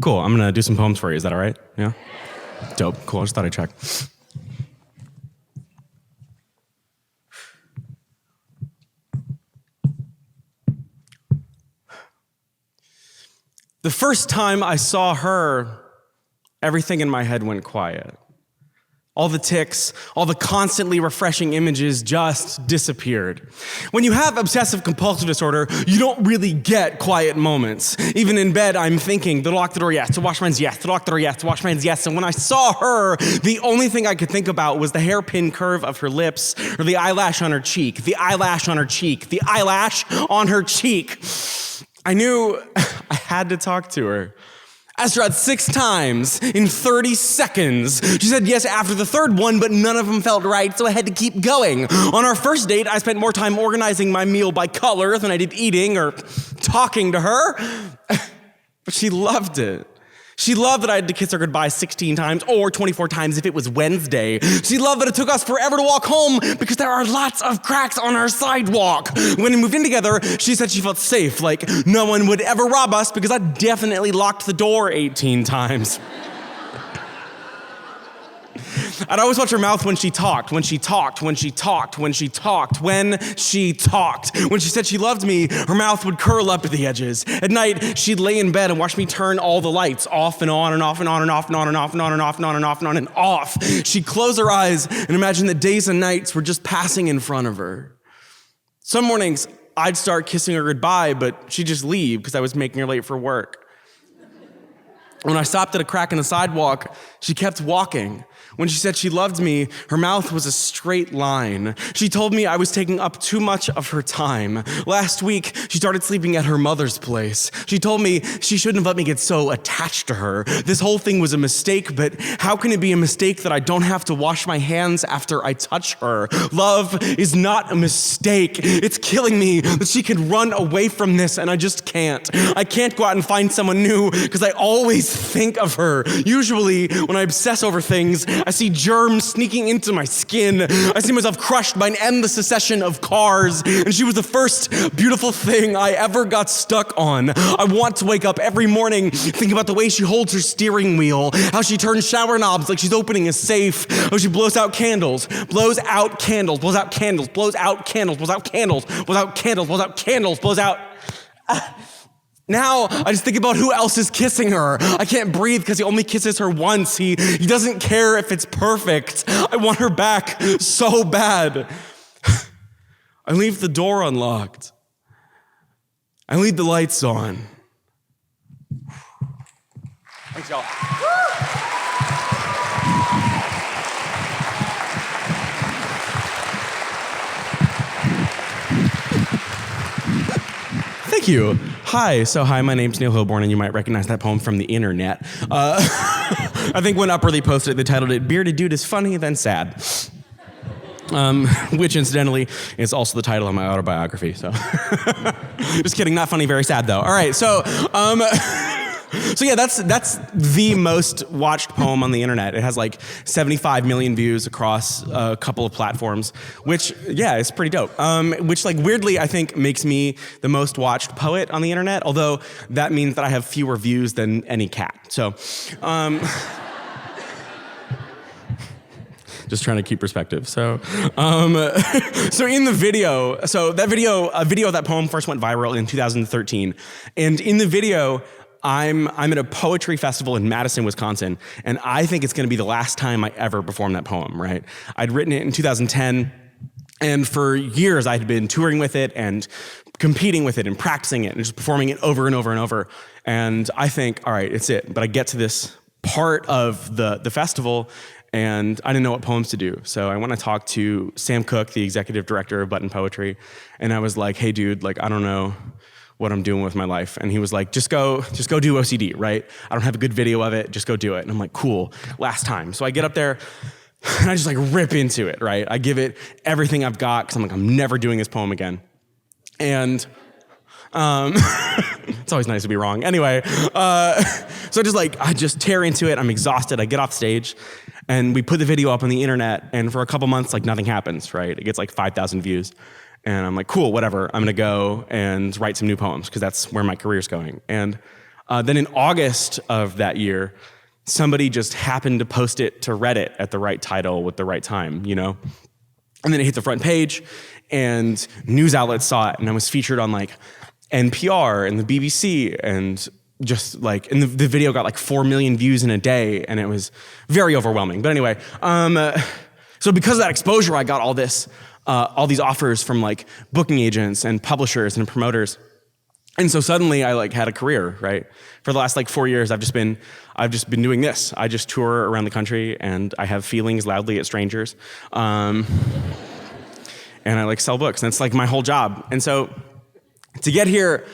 Cool, I'm gonna do some poems for you. Is that all right? Yeah? Dope, cool, I just thought I'd check. The first time I saw her, everything in my head went quiet. All the tics, all the constantly refreshing images just disappeared. When you have obsessive compulsive disorder, you don't really get quiet moments. Even in bed, I'm thinking, to lock the door, yes, to wash my hands, yes, to lock the door, yes, to wash my hands, yes. And when I saw her, the only thing I could think about was the hairpin curve of her lips or the eyelash on her cheek, the eyelash on her cheek, the eyelash on her cheek. I knew I had to talk to her. I asked her out 6 times in 30 seconds. She said yes after the third one, but none of them felt right, so I had to keep going. On our first date, I spent more time organizing my meal by color than I did eating or talking to her. But she loved it. She loved that I had to kiss her goodbye 16 times or 24 times if it was Wednesday. She loved that it took us forever to walk home because there are lots of cracks on our sidewalk. When we moved in together, she said she felt safe, like no one would ever rob us because I definitely locked the door 18 times. I'd always watch her mouth when she talked, when she talked, when she talked, when she talked, when she talked. When she said she loved me, her mouth would curl up at the edges. At night, she'd lay in bed and watch me turn all the lights off and on and off and on and off and on and off and on and off and on and off and on and off. She'd close her eyes and imagine that days and nights were just passing in front of her. Some mornings, I'd start kissing her goodbye, but she'd just leave because I was making her late for work. When I stopped at a crack in the sidewalk, she kept walking. When she said she loved me, her mouth was a straight line. She told me I was taking up too much of her time. Last week, she started sleeping at her mother's place. She told me she shouldn't have let me get so attached to her. This whole thing was a mistake, but how can it be a mistake that I don't have to wash my hands after I touch her? Love is not a mistake. It's killing me that she can run away from this, and I just can't. I can't go out and find someone new because I always think of her. Usually, when I obsess over things, I see germs sneaking into my skin. I see myself crushed by an endless succession of cars, and she was the first beautiful thing I ever got stuck on. I want to wake up every morning thinking about the way she holds her steering wheel, how she turns shower knobs like she's opening a safe, how she blows out candles, blows out candles, blows out candles, blows out candles, blows out candles, blows out candles, blows out candles, blows out... Now, I just think about who else is kissing her. I can't breathe because he only kisses her once. He doesn't care if it's perfect. I want her back so bad. I leave the door unlocked. I leave the lights on. Thanks, y'all. Thank you. Hi, my name's Neil Hilborn, and you might recognize that poem from the internet. I think when Upperly posted it, they titled it, Bearded Dude is Funny, Then Sad. Which incidentally is also the title of my autobiography, so. Just kidding, not funny, very sad though. All right, so yeah, that's the most watched poem on the internet. It has like 75 million views across a couple of platforms, which, yeah, is pretty dope. Which like weirdly, I think makes me the most watched poet on the internet, although that means that I have fewer views than any cat. So, just trying to keep perspective. So in the video, a video of that poem first went viral in 2013. And in the video, I'm at a poetry festival in Madison, Wisconsin, and I think it's gonna be the last time I ever perform that poem, right? I'd written it in 2010, and for years I had been touring with it and competing with it and practicing it and just performing it over and over and over. And I think, all right, it's it. But I get to this part of the festival, and I didn't know what poems to do. So I went and talked to Sam Cooke, the executive director of Button Poetry, and I was like, hey dude, like I don't know what I'm doing with my life. And he was like, just go do OCD, right? I don't have a good video of it, just go do it. And I'm like, cool, last time. So I get up there and I just like rip into it, right? I give it everything I've got because I'm like, I'm never doing this poem again. And it's always nice to be wrong. Anyway, so I just tear into it. I'm exhausted. I get off stage and we put the video up on the internet, and for a couple months, like nothing happens, right? It gets like 5,000 views. And I'm like, cool, whatever. I'm gonna go and write some new poems because that's where my career's going. And Then in August of that year, somebody just happened to post it to Reddit at the right title with the right time, you know? And then it hit the front page, and news outlets saw it, and I was featured on like NPR and the BBC, and just like, and the video got like 4 million views in a day, and it was very overwhelming. But anyway, so because of that exposure, I got all these offers from like booking agents and publishers and promoters. And so suddenly I like had a career, right? For the last like 4 years, I've just been doing this. I just tour around the country, and I have feelings loudly at strangers. And I like sell books, and it's like my whole job. And so to get here,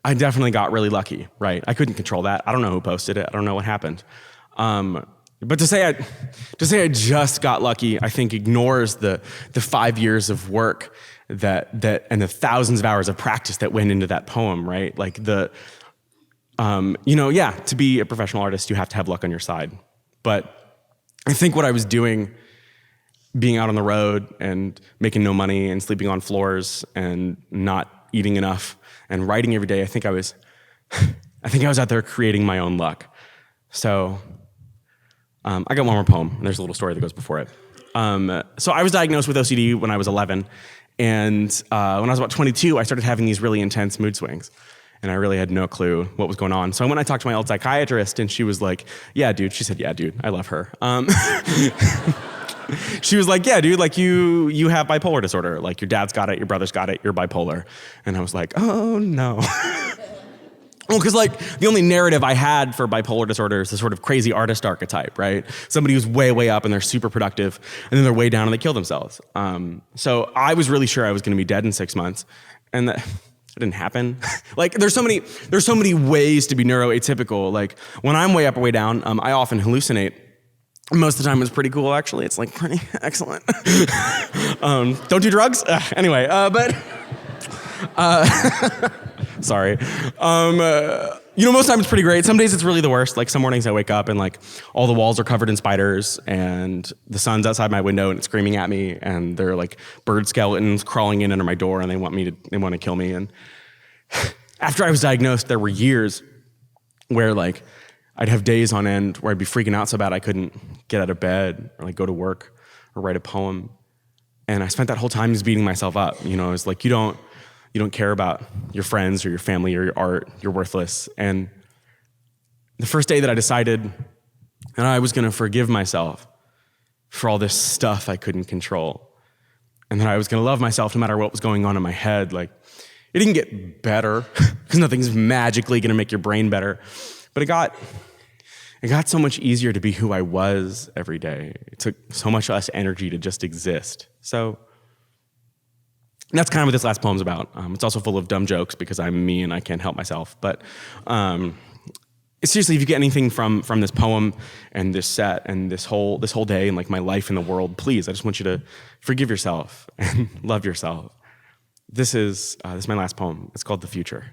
I definitely got really lucky, right? I couldn't control that. I don't know who posted it. I don't know what happened. But to say I just got lucky, I think ignores the 5 years of work that and the thousands of hours of practice that went into that poem, right? Like to be a professional artist, you have to have luck on your side. But I think what I was doing, being out on the road and making no money and sleeping on floors and not eating enough and writing every day, I think I was out there creating my own luck. So I got one more poem, and there's a little story that goes before it. So I was diagnosed with OCD when I was 11. And when I was about 22, I started having these really intense mood swings, and I really had no clue what was going on. So when I talked to my old psychiatrist, and she was like, "Yeah, dude." She said, "Yeah, dude, I love her." She was like, "Yeah, dude, like you have bipolar disorder. Like your dad's got it, your brother's got it, you're bipolar." And I was like, "Oh no." Well, because like the only narrative I had for bipolar disorder is the sort of crazy artist archetype, right? Somebody who's way, way up and they're super productive, and then they're way down and they kill themselves. So I was really sure I was going to be dead in 6 months, and that didn't happen. Like there's so many ways to be neuroatypical. Like when I'm way up or way down, I often hallucinate. Most of the time it's pretty cool, actually. It's like pretty excellent. Don't do drugs? Anyway, sorry. Most times it's pretty great. Some days it's really the worst. Like some mornings I wake up and like all the walls are covered in spiders, and the sun's outside my window and it's screaming at me, and there are like bird skeletons crawling in under my door, and they want to kill me. And after I was diagnosed, there were years where like I'd have days on end where I'd be freaking out so bad I couldn't get out of bed or like go to work or write a poem. And I spent that whole time just beating myself up. It's like you don't care about your friends or your family or your art, you're worthless. And the first day that I decided that I was gonna forgive myself for all this stuff I couldn't control, and that I was gonna love myself no matter what was going on in my head, like, it didn't get better, because nothing's magically gonna make your brain better, but it got so much easier to be who I was every day. It took so much less energy to just exist. So that's kind of what this last poem's about. It's also full of dumb jokes because I'm me and I can't help myself. But seriously, if you get anything from this poem and this set and this whole day and like my life in the world, please, I just want you to forgive yourself and love yourself. This is my last poem. It's called The Future.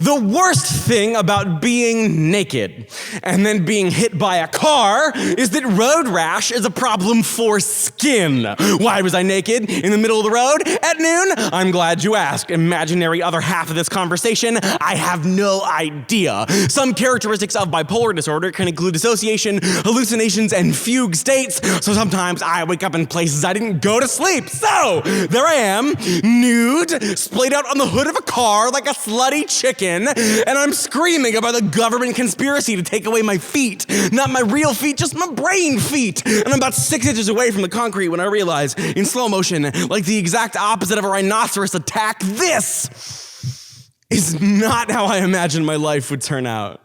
The worst thing about being naked and then being hit by a car is that road rash is a problem for skin. Why was I naked in the middle of the road at noon? I'm glad you asked. Imaginary other half of this conversation, I have no idea. Some characteristics of bipolar disorder can include dissociation, hallucinations, and fugue states, so sometimes I wake up in places I didn't go to sleep. So, there I am, nude, splayed out on the hood of a car like a slutty chicken, and I'm screaming about the government conspiracy to take away my feet. Not my real feet, just my brain feet. And I'm about 6 inches away from the concrete when I realize, in slow motion, like the exact opposite of a rhinoceros attack, this is not how I imagined my life would turn out.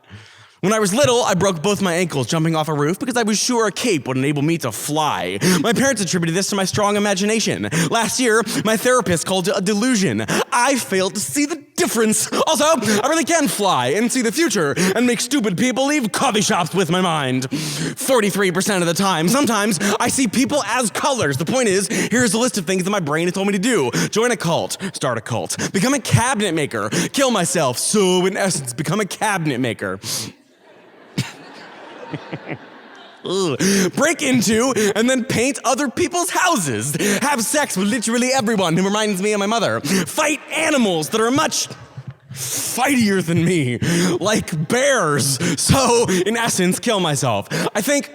When I was little, I broke both my ankles jumping off a roof because I was sure a cape would enable me to fly. My parents attributed this to my strong imagination. Last year, my therapist called it a delusion. I failed to see the difference. Also, I really can fly and see the future and make stupid people leave coffee shops with my mind. 43% of the time. Sometimes I see people as colors. The point is, here's a list of things that my brain has told me to do. Join a cult, start a cult, become a cabinet maker, kill myself, so in essence, become a cabinet maker. break into and then paint other people's houses, have sex with literally everyone who reminds me of my mother, fight animals that are much fightier than me, like bears. So, in essence, kill myself. I think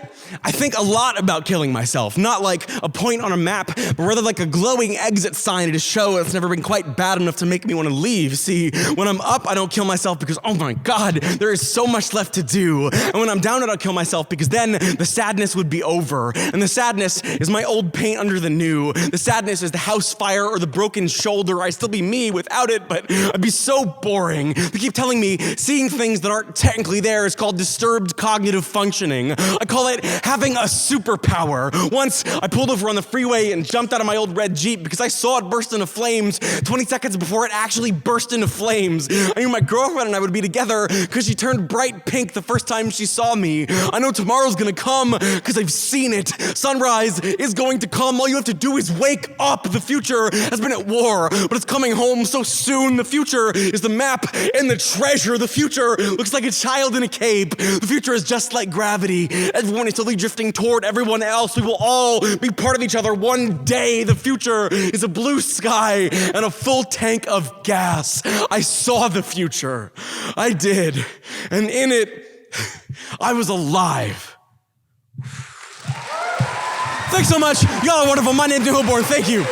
a lot about killing myself, not like a point on a map, but rather like a glowing exit sign at a show that's never been quite bad enough to make me want to leave. See, when I'm up, I don't kill myself because, oh my God, there is so much left to do. And when I'm down, I don't kill myself because then the sadness would be over. And the sadness is my old paint under the new. The sadness is the house fire or the broken shoulder. I'd still be me without it, but I'd be so boring. They keep telling me seeing things that aren't technically there is called disturbed cognitive functioning. I call it having a superpower. Once I pulled over on the freeway and jumped out of my old red Jeep because I saw it burst into flames 20 seconds before it actually burst into flames. I knew my girlfriend and I would be together because she turned bright pink the first time she saw me. I know tomorrow's gonna come because I've seen it. Sunrise is going to come. All you have to do is wake up. The future has been at war, but it's coming home so soon. The future is the map and the treasure. The future looks like a child in a cape. The future is just like gravity. Everyone is slowly drifting toward everyone else. We will all be part of each other one day. The future is a blue sky and a full tank of gas. I saw the future. I did. And in it, I was alive. Thanks so much. Y'all are wonderful. My name's Neil Hilborn. Thank you.